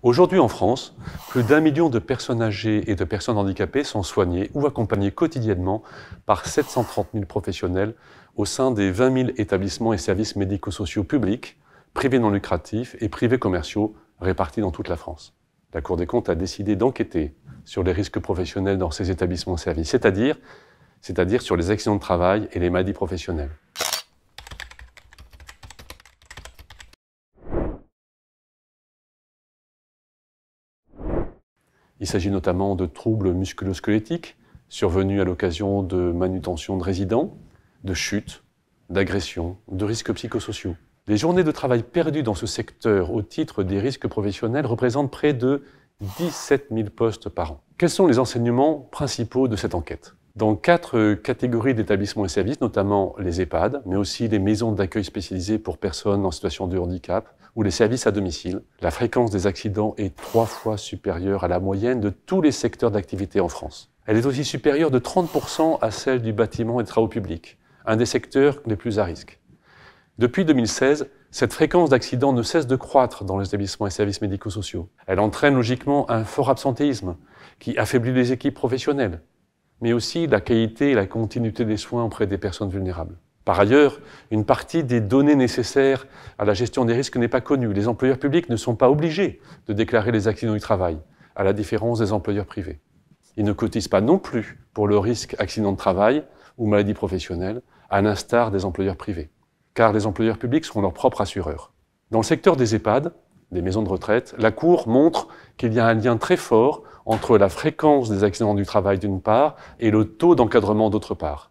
Aujourd'hui en France, plus d'1 million de personnes âgées et de personnes handicapées sont soignées ou accompagnées quotidiennement par 730 000 professionnels au sein des 20 000 établissements et services médico-sociaux publics, privés non lucratifs et privés commerciaux répartis dans toute la France. La Cour des comptes a décidé d'enquêter sur les risques professionnels dans ces établissements et services, c'est-à-dire sur les accidents de travail et les maladies professionnelles. Il s'agit notamment de troubles musculo-squelettiques survenus à l'occasion de manutention de résidents, de chutes, d'agressions, de risques psychosociaux. Les journées de travail perdues dans ce secteur au titre des risques professionnels représentent près de 17 000 postes par an. Quels sont les enseignements principaux de cette enquête? Dans 4 catégories d'établissements et services, notamment les EHPAD, mais aussi les maisons d'accueil spécialisées pour personnes en situation de handicap ou les services à domicile, la fréquence des accidents est 3 fois supérieure à la moyenne de tous les secteurs d'activité en France. Elle est aussi supérieure de 30% à celle du bâtiment et des travaux publics, un des secteurs les plus à risque. Depuis 2016, cette fréquence d'accidents ne cesse de croître dans les établissements et services médico-sociaux. Elle entraîne logiquement un fort absentéisme qui affaiblit les équipes professionnelles, mais aussi la qualité et la continuité des soins auprès des personnes vulnérables. Par ailleurs, une partie des données nécessaires à la gestion des risques n'est pas connue. Les employeurs publics ne sont pas obligés de déclarer les accidents du travail, à la différence des employeurs privés. Ils ne cotisent pas non plus pour le risque accident de travail ou maladie professionnelle, à l'instar des employeurs privés, car les employeurs publics sont leurs propres assureurs. Dans le secteur des EHPAD, des maisons de retraite, la Cour montre qu'il y a un lien très fort entre la fréquence des accidents du travail d'une part et le taux d'encadrement d'autre part,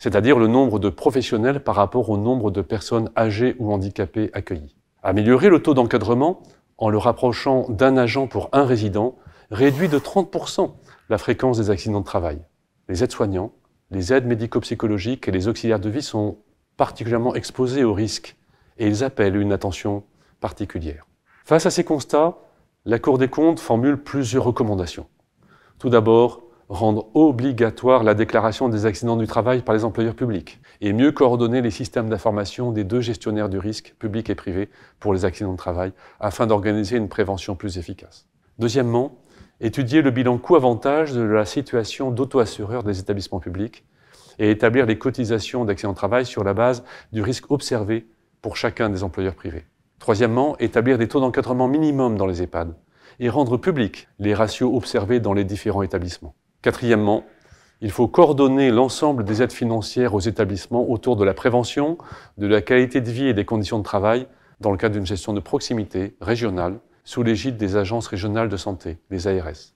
c'est-à-dire le nombre de professionnels par rapport au nombre de personnes âgées ou handicapées accueillies. Améliorer le taux d'encadrement en le rapprochant d'un agent pour un résident réduit de 30% la fréquence des accidents de travail. Les aides-soignants, les aides médico-psychologiques et les auxiliaires de vie sont particulièrement exposés aux risques et ils appellent une attention particulière. Face à ces constats, la Cour des comptes formule plusieurs recommandations. Tout d'abord, rendre obligatoire la déclaration des accidents du travail par les employeurs publics et mieux coordonner les systèmes d'information des 2 gestionnaires du risque, public et privé, pour les accidents de travail, afin d'organiser une prévention plus efficace. Deuxièmement, étudier le bilan coût-avantage de la situation d'auto-assureurs des établissements publics et établir les cotisations d'accidents de travail sur la base du risque observé pour chacun des employeurs privés. Troisièmement, établir des taux d'encadrement minimum dans les EHPAD et rendre publics les ratios observés dans les différents établissements. Quatrièmement, il faut coordonner l'ensemble des aides financières aux établissements autour de la prévention, de la qualité de vie et des conditions de travail dans le cadre d'une gestion de proximité régionale sous l'égide des agences régionales de santé, les ARS.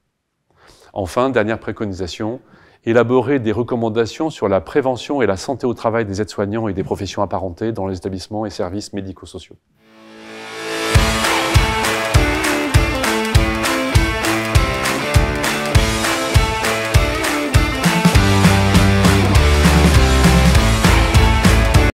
Enfin, dernière préconisation, élaborer des recommandations sur la prévention et la santé au travail des aides-soignants et des professions apparentées dans les établissements et services médico-sociaux.